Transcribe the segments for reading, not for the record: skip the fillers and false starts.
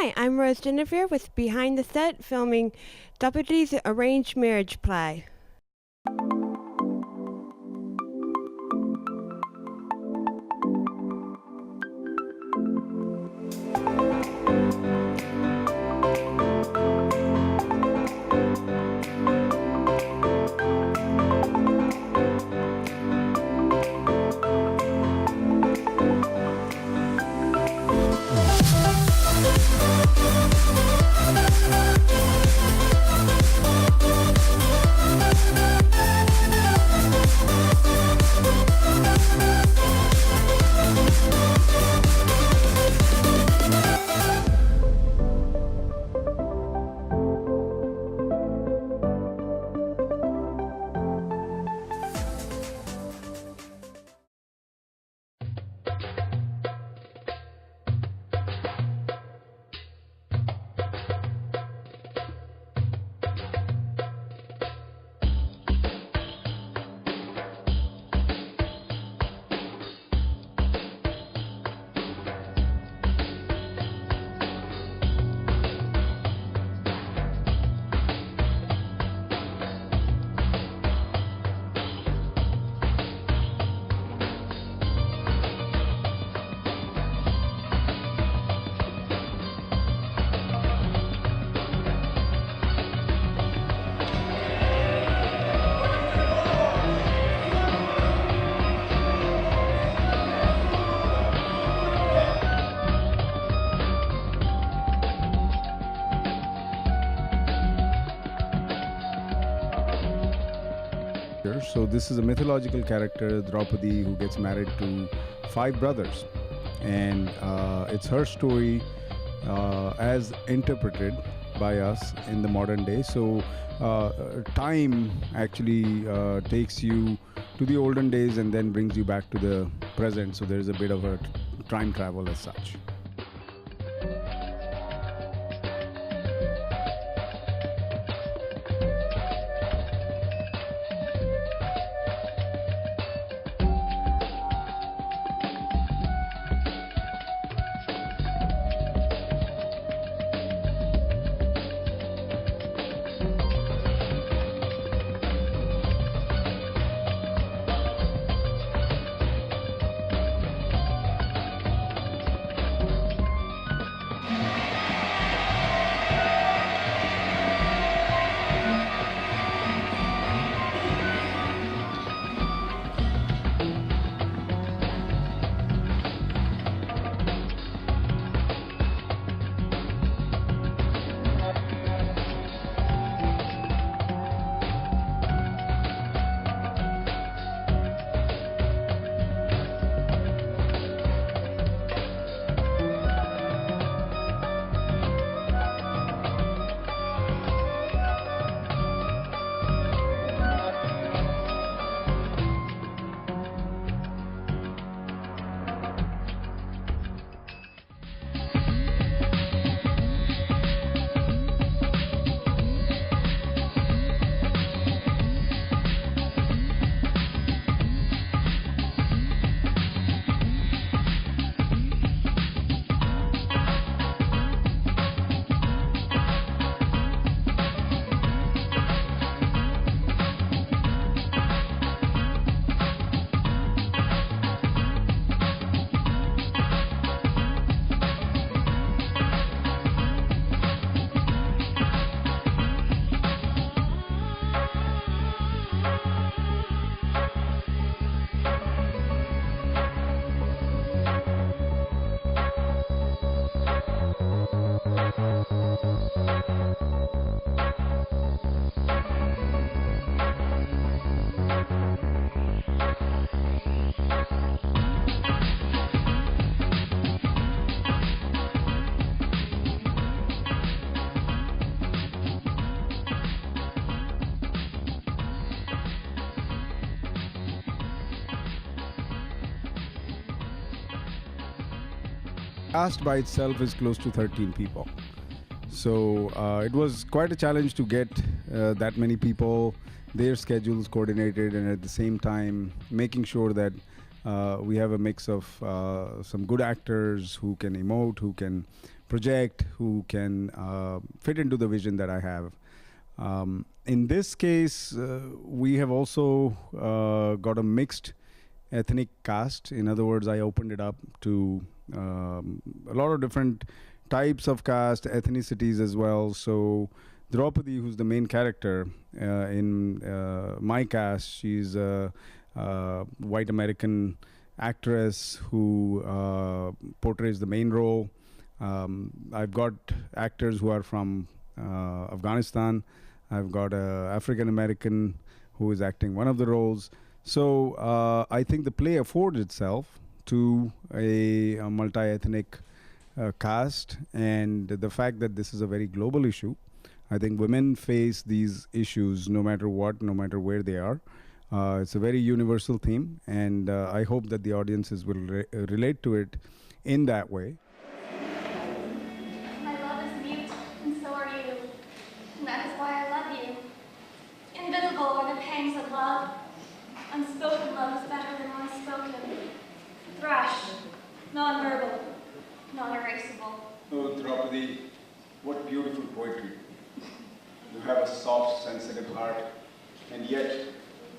Hi, I'm Rose Jennifer with Behind the Set filming Draupadi's Arranged Marriage play. So this is a mythological character, Draupadi, who gets married to 5 brothers, and it's her story as interpreted by us in the modern day. So time actually takes you to the olden days and then brings you back to the present. So there's a bit of a time travel as such. Cast by itself is close to 13 people. So it was quite a challenge to get that many people, their schedules coordinated, and at the same time making sure that we have a mix of some good actors who can emote, who can project, who can fit into the vision that I have. In this case, we have also got a mixed ethnic cast. In other words, I opened it up to a lot of different types of caste, ethnicities as well. So Draupadi, who's the main character in my cast, she's a white American actress who portrays the main role. I've got actors who are from Afghanistan. I've got an African American who is acting one of the roles. So I think the play affords itself to a multi-ethnic cast, and the fact that this is a very global issue. I think women face these issues no matter what, no matter where they are. It's a very universal theme, and I hope that the audiences will relate to it in that way. My love is mute, and so are you. And that is why I love you. Invisible are the pangs of love. Unspoken love is better than unspoken. Thrash, non-verbal, non-erasable. Oh, Draupadi, what beautiful poetry. You have a soft, sensitive heart, and yet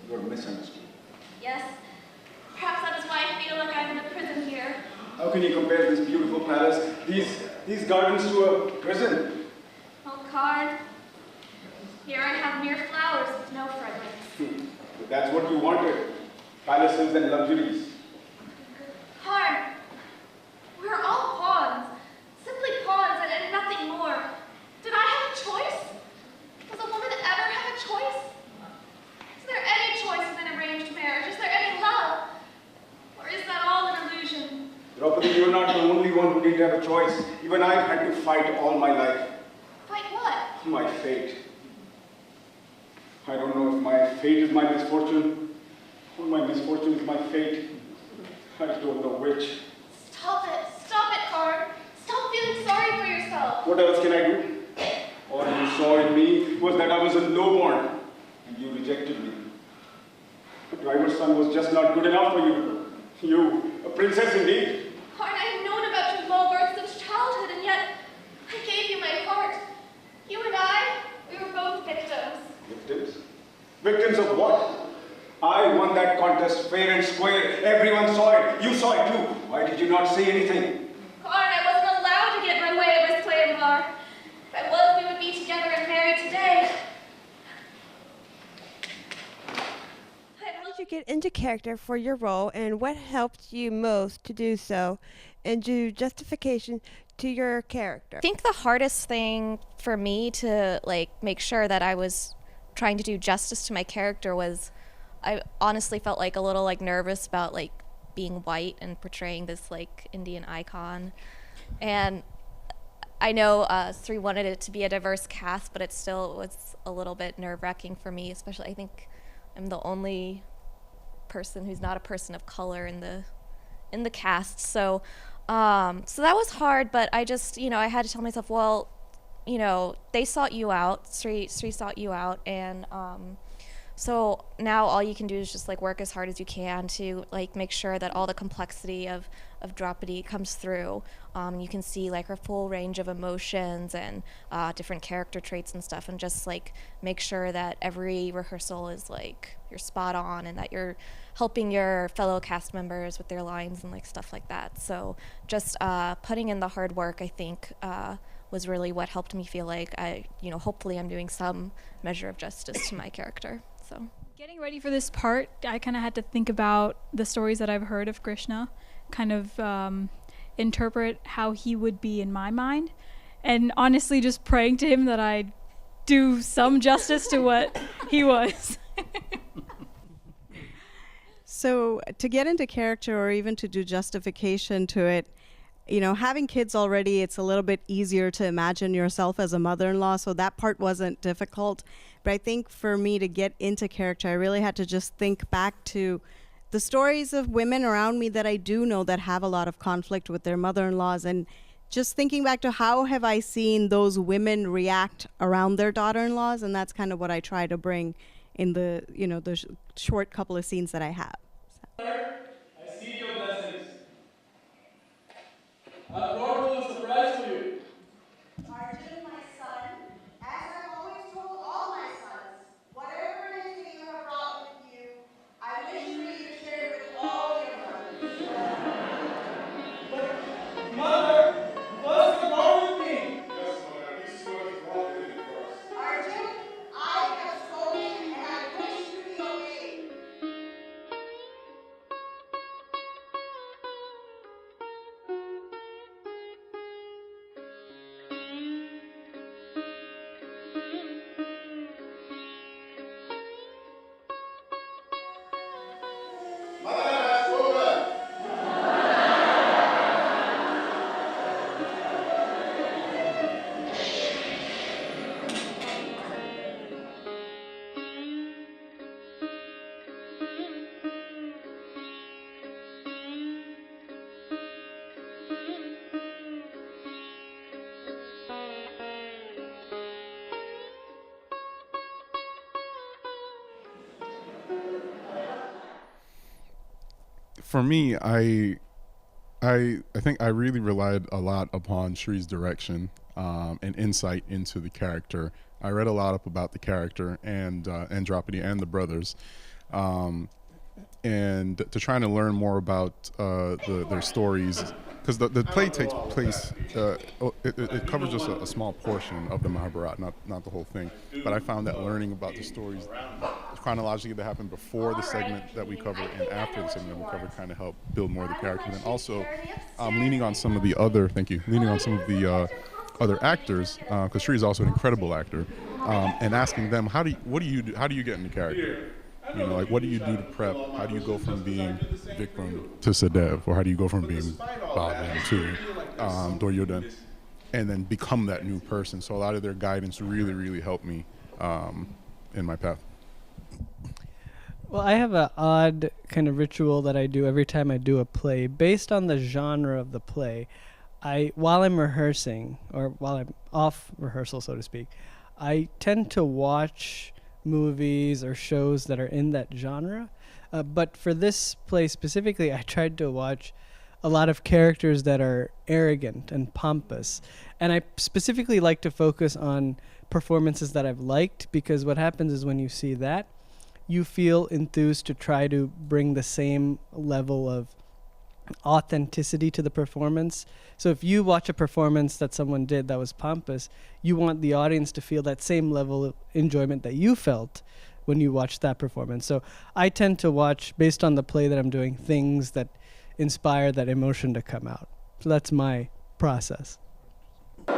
you're misunderstood. Yes, perhaps that is why I feel like I'm in a prison here. How can you compare this beautiful palace, these gardens to a prison? Oh, Karn, here I have mere flowers with no fragrance. But that's what you wanted, palaces and luxuries. Karn, we are all pawns, simply pawns and nothing more. Did I have a choice? Does a woman ever have a choice? Is there any choice in an arranged marriage? Is there any love? Or is that all an illusion? Draupadi, you're not the only one who didn't have a choice. Even I've had to fight all my life. Fight what? My fate. I don't know if my fate is my misfortune, or my misfortune is my fate. I don't know which. Stop it, Karn. Stop feeling sorry for yourself. What else can I do? All you saw in me was that I was a lowborn, and you rejected me. The driver's son was just not good enough for you. You, a princess indeed. Karn, I have known about your low birth since childhood, and yet I gave you my heart. You and I, we were both victims. Victims? Victims of what? I won that contest fair and square. Everyone saw it. You saw it too. Why did you not say anything? Karn, I wasn't allowed to get my way at Miss Clayambar. If I was, we would be together and married today. How did you get into character for your role, and what helped you most to do so and do justification to your character? I think the hardest thing for me to make sure that I was trying to do justice to my character was I honestly felt a little nervous about being white and portraying this Indian icon. And I know Sri wanted it to be a diverse cast, but it still was a little bit nerve-wracking for me, especially I think I'm the only person who's not a person of color in the cast. So so that was hard, but I just, I had to tell myself, well, they sought you out, Sri sought you out, and so now all you can do is just work as hard as you can to make sure that all the complexity of Draupadi comes through. You can see her full range of emotions and different character traits and stuff, and just make sure that every rehearsal is you're spot on and that you're helping your fellow cast members with their lines and stuff like that. So just putting in the hard work, I think, was really what helped me feel hopefully I'm doing some measure of justice to my character. So getting ready for this part, I kind of had to think about the stories that I've heard of Krishna, kind of interpret how he would be in my mind, and honestly just praying to him that I'd do some justice to what he was. So to get into character or even to do justification to it, having kids already, it's a little bit easier to imagine yourself as a mother-in-law, so that part wasn't difficult. But I think for me to get into character, I really had to just think back to the stories of women around me that I do know that have a lot of conflict with their mother-in-laws, and just thinking back to how have I seen those women react around their daughter-in-laws, and that's kind of what I try to bring in the short couple of scenes that I have. I see your blessings. I brought home a surprise for you. for me, I think I really relied a lot upon Shree's direction and insight into the character. I read a lot up about the character and Draupadi and the brothers, and to try to learn more about their stories, because the play takes place. It covers just a small portion of the Mahabharata, not the whole thing. But I found that learning about the stories chronologically that happened before the segment that we covered and after the segment that we covered kind of helped build more of the character. And also leaning on some of the other other actors, because Sri is also an incredible actor, and asking them how do you get into character? You know, like what do you do to prep? How do you go from being Vikram to Sadev, or how do you go from being Balaban to Duryodhan, and then become that new person? So a lot of their guidance really helped me in my path. Well, I have an odd kind of ritual that I do every time I do a play. Based on the genre of the play, while I'm rehearsing, or while I'm off rehearsal, so to speak, I tend to watch movies or shows that are in that genre. But for this play specifically, I tried to watch a lot of characters that are arrogant and pompous. And I specifically like to focus on performances that I've liked, because what happens is when you see that, you feel enthused to try to bring the same level of authenticity to the performance. So if you watch a performance that someone did that was pompous, you want the audience to feel that same level of enjoyment that you felt when you watched that performance. So I tend to watch, based on the play that I'm doing, things that inspire that emotion to come out. So that's my process. I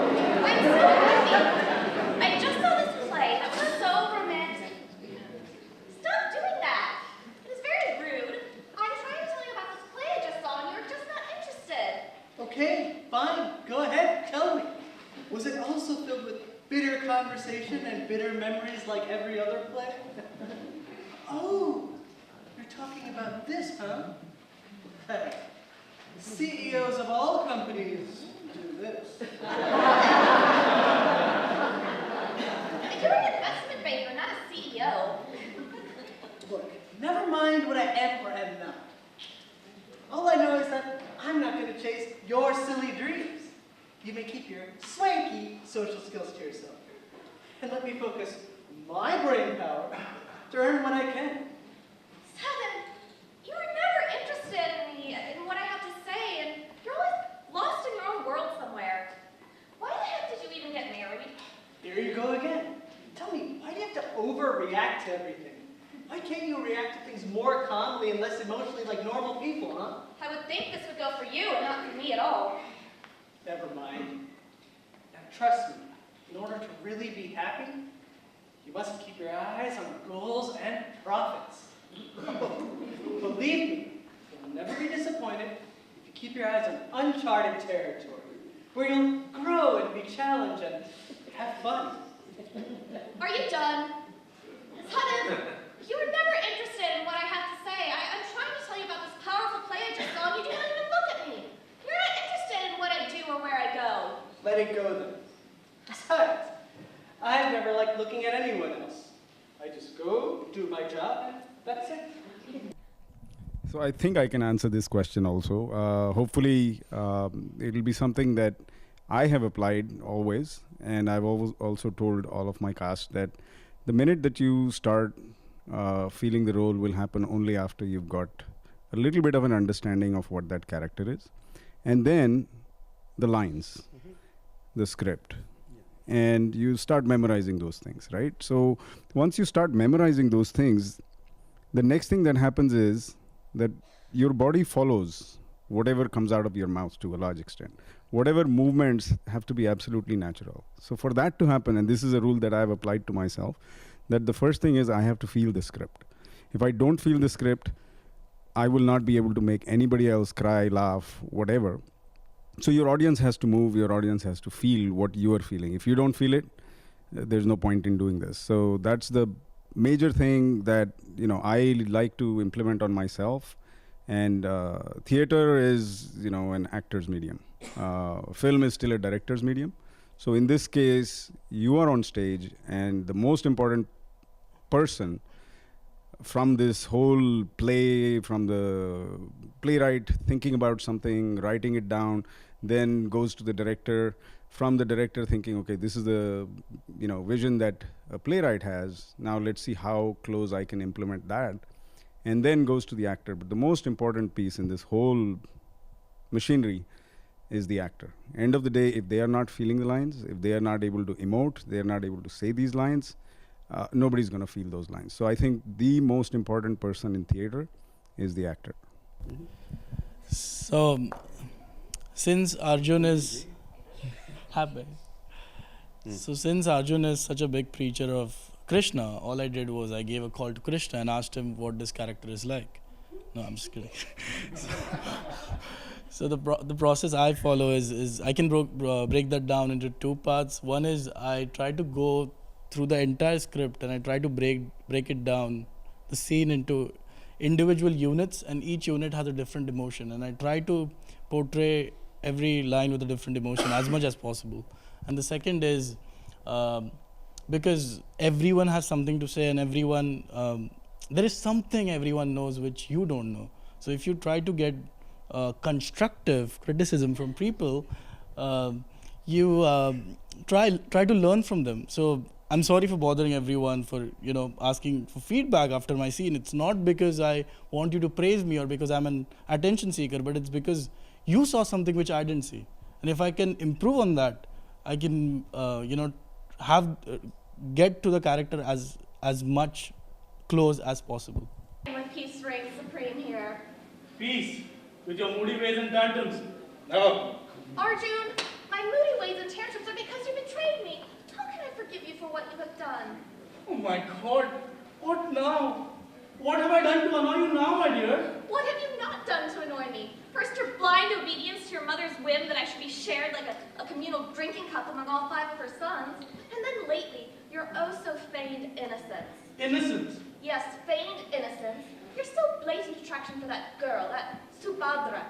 just saw this play that was so romantic. Stop doing that. It is very rude. I'm trying to tell you about this play I just saw and you're just not interested. Okay, fine. Go ahead. Tell me. Was it also filled with bitter conversation and bitter memories like every other play? Oh, you're talking about this, huh? Hey, CEOs of all companies do this. You're an investment banker, not a CEO. Look, never mind what I am or am not. All I know is that I'm not going to chase your silly dreams. You may keep your swanky social skills to yourself. And let me focus my brain power to earn what I can. Seven, you were never interested in what I have to say, and you're always lost in your own world somewhere. Why the heck did you even get married? Here you go again. Tell me, why do you have to overreact to everything? Why can't you react to things more calmly and less emotionally like normal people, huh? I would think this would go for you and not for me at all. Never mind. Now trust me, in order to really be happy, you must keep your eyes on goals and profits. Believe me, you'll never be disappointed if you keep your eyes on uncharted territory, where you'll grow and be challenged and have fun. Are you done? Sudden, you were never interested in what I have to say. I'm trying to tell you about this powerful play I just saw, and you don't even look at me. You're not interested in what I do or where I go. Let it go then. Besides, I've never liked looking at anyone else. I just go, do my job, and that's it. So I think I can answer this question also. Hopefully, it'll be something that I have applied always, and I've always also told all of my cast that the minute that you start feeling the role will happen only after you've got a little bit of an understanding of what that character is, and then the lines, the script, and you start memorizing those things, right? So once you start memorizing those things, the next thing that happens is that your body follows whatever comes out of your mouth to a large extent. Whatever movements have to be absolutely natural. So for that to happen, and this is a rule that I've applied to myself, that the first thing is I have to feel the script. If I don't feel the script, I will not be able to make anybody else cry, laugh, whatever. So your audience has to move, your audience has to feel what you are feeling. If you don't feel it, there's no point in doing this. So that's the major thing that I like to implement on myself. And theater is an actor's medium. Film is still a director's medium. So in this case, you are on stage, and the most important person from this whole play, from the playwright thinking about something, writing it down, then goes to the director, from the director thinking, okay, this is the vision that a playwright has, now let's see how close I can implement that, and then goes to the actor. But the most important piece in this whole machinery is the actor. End of the day, if they are not feeling the lines, if they are not able to emote, they are not able to say these lines, nobody's going to feel those lines. So I think the most important person in theater is the actor. So, since Arjun is happy, so since Arjun is such a big preacher of Krishna, all I did was I gave a call to Krishna and asked him what this character is like. No, I'm just kidding. So the process I follow is I can break that down into two parts. One is I try to go through the entire script and I try to break it down, the scene, into individual units, and each unit has a different emotion, and I try to portray every line with a different emotion as much as possible. And the second is because everyone has something to say, and everyone there is something everyone knows which you don't know. So if you try to get constructive criticism from people, you try to learn from them. So I'm sorry for bothering everyone for asking for feedback after my scene. It's not because I want you to praise me or because I'm an attention seeker, but it's because you saw something which I didn't see, and if I can improve on that, I can get to the character as much close as possible. When peace reigns supreme here. Peace with your moody ways and tantrums. No. Arjun, my moody ways and tantrums are because you betrayed me. How can I forgive you for what you have done? Oh my God! What now? What have I done to annoy you now, my dear? What have you not done to annoy me? First, your blind obedience to your mother's whim that I should be shared like a communal drinking cup among all 5 of her sons. And then lately, your oh-so-feigned innocence. Innocence? Yes, feigned innocence. Your so blatant attraction for that girl, that Subhadra,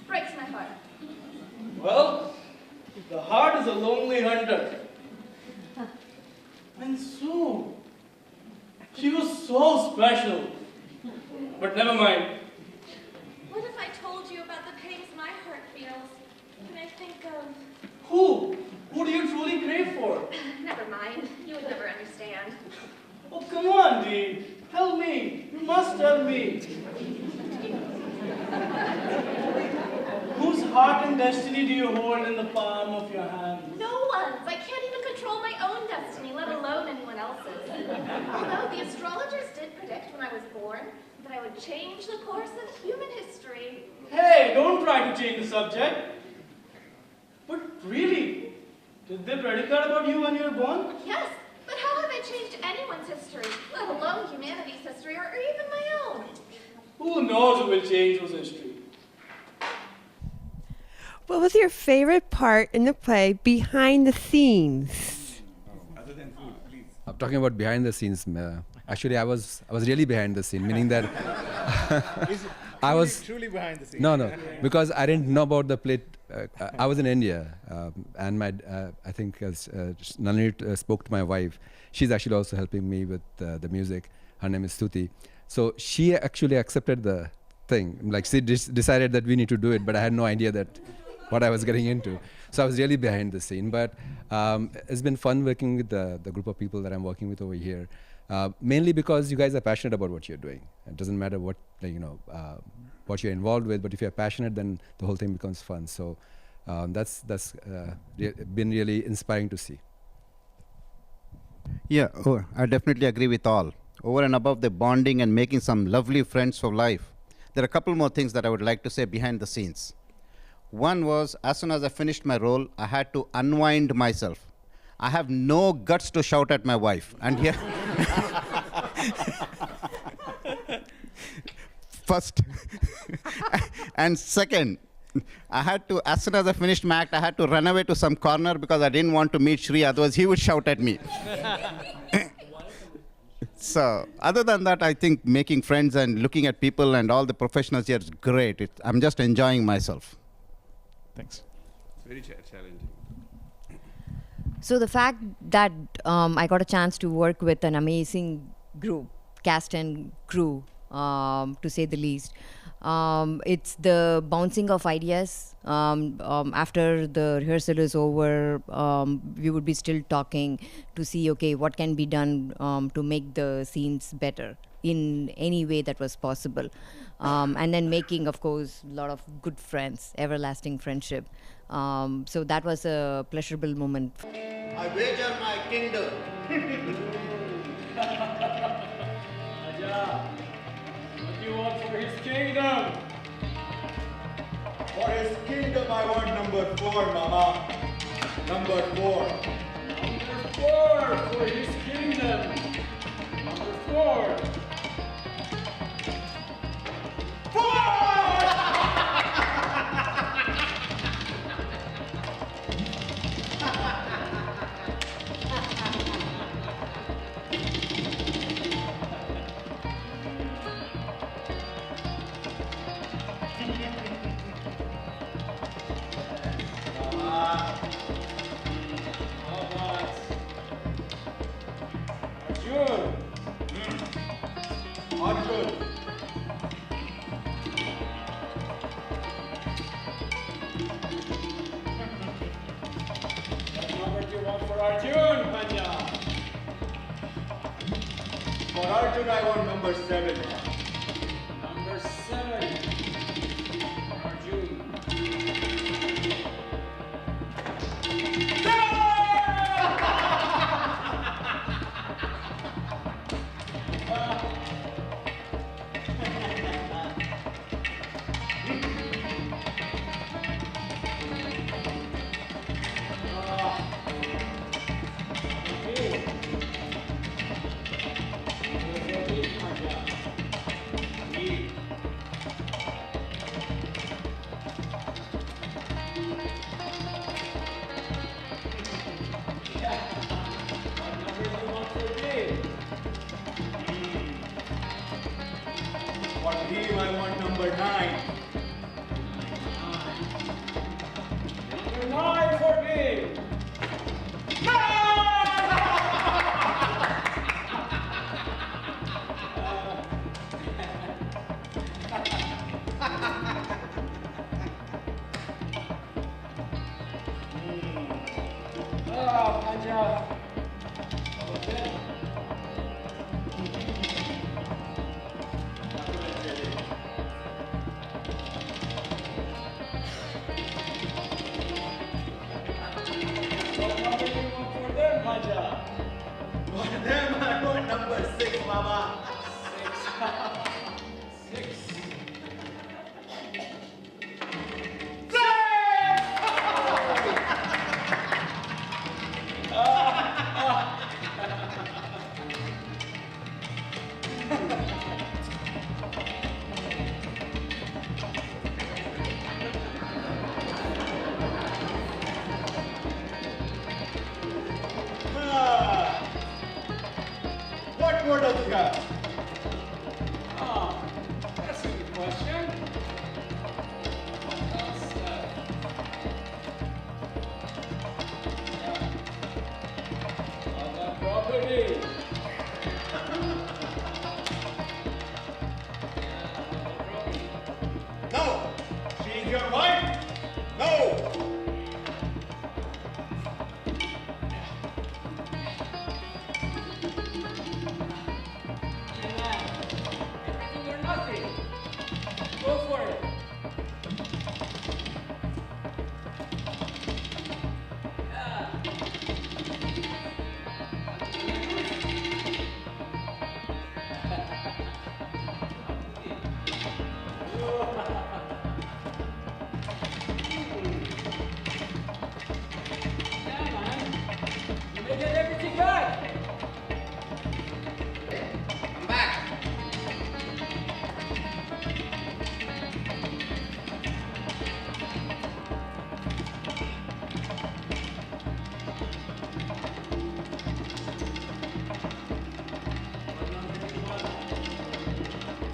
breaks my heart. Well, the heart is a lonely hunter. And Sue, she was so special. But never mind. What if I told you about the pangs my heart feels when I think of... Who? Who do you truly crave for? Never mind. You would never understand. Oh, come on, Dee. Tell me. You must tell me. Whose heart and destiny do you hold in the palm of your hand? No one's. I can't even control my own destiny, let alone anyone else's. Although the astrologers did predict when I was born that I would change the course of human history. Hey, don't try to change the subject. But really, did they predict that about you when you were born? Yes, but how have I changed anyone's history, let alone humanity's history, or even my own? Who knows who will change those history? What was your favorite part in the play behind the scenes? I'm talking about behind the scenes. Actually, I was really behind the scene, meaning that I was truly behind the scenes. No, because I didn't know about the play. I was in India, and I think as Nalini spoke to my wife, she's actually also helping me with the music. Her name is Stuti. So she actually accepted the thing. Like she decided that we need to do it, but I had no idea that what I was getting into. So I was really behind the scene. But it's been fun working with the group of people that I'm working with over here. Mainly because you guys are passionate about what you're doing. It doesn't matter what what you're involved with, but if you're passionate, then the whole thing becomes fun. So that's been really inspiring to see. Yeah, I definitely agree with all. Over and above the bonding and making some lovely friends for life, there are a couple more things that I would like to say behind the scenes. One was, as soon as I finished my role, I had to unwind myself. I have no guts to shout at my wife. And here, first, and second, I had to, as soon as I finished my act, I had to run away to some corner because I didn't want to meet Shri, otherwise he would shout at me. So, other than that, I think making friends and looking at people and all the professionals here is great. I'm just enjoying myself. Thanks. It's very challenging. So the fact that I got a chance to work with an amazing group cast and crew, to say the least. It's the bouncing of ideas. After the rehearsal is over, we would be still talking to see, okay, what can be done to make the scenes better in any way that was possible. And then making, of course, a lot of good friends, everlasting friendship. So that was a pleasurable moment. I wager my kingdom. Raja, what do you want for his kingdom? For his kingdom, I want number 4, Mama. Number 4. Number 4 for his kingdom. Number 4. 4! Arjun. What number do you want for Arjun, Panja? For Arjun, I want number 7. Number 7 for Arjun. For him, I want number 9. Number 9 for me. Panja. What number do you want for them, Panja? For them, I want number 6, Mama. 6. What more does he have? That's a good question. What else? Other property. No! She's your wife? No! Everything or nothing. Go for it. Yeah, man. You may get everything back. I'm back.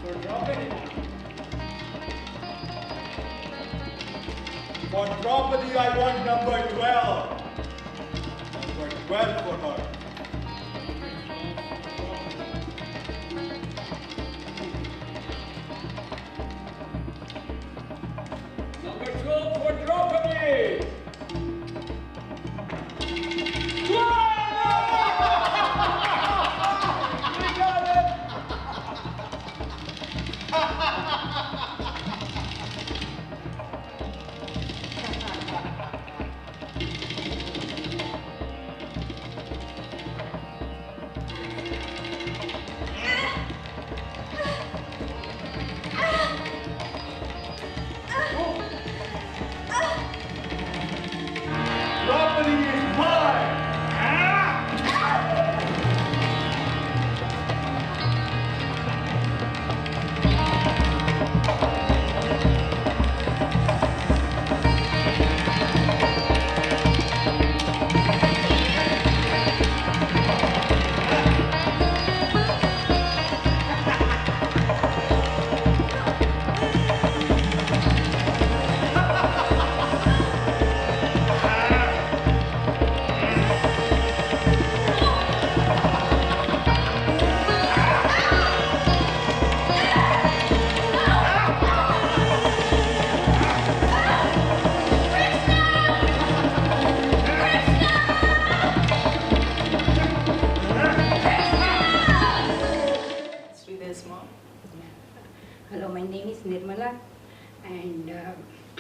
For Draupadi. For Draupadi, I want number 12. Number 12 for her.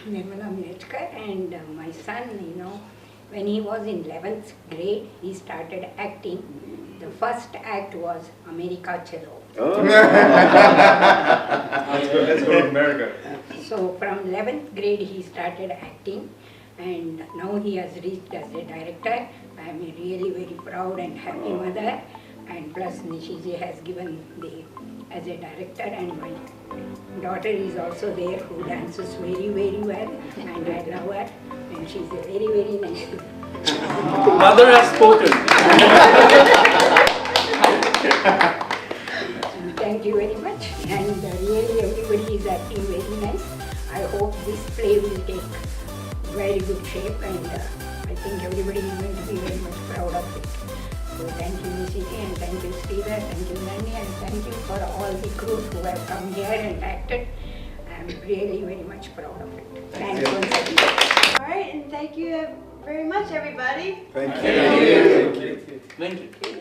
Nirmala Minechkar, and my son, when he was in 11th grade, he started acting. The first act was America Chalo. Oh. Let's go to America. So from 11th grade he started acting, and now he has reached as a director. I am a really very proud and happy mother, and plus Nishiji has given as a director, and my daughter is also there who dances very very well, and I love her, and she's a very very nice girl. Mother has spoken. Thank you very much, and really everybody is acting very nice. I hope this play will take very good shape, and I think everybody is going to be very much proud of it. So thank you Nishiti, and thank you Sridhar, thank you Nani, and thank you for all the crew who have come here and acted. I am really very much proud of it. Thanks once again. All right, and thank you very much, everybody. Thank you. Thank you. Thank you.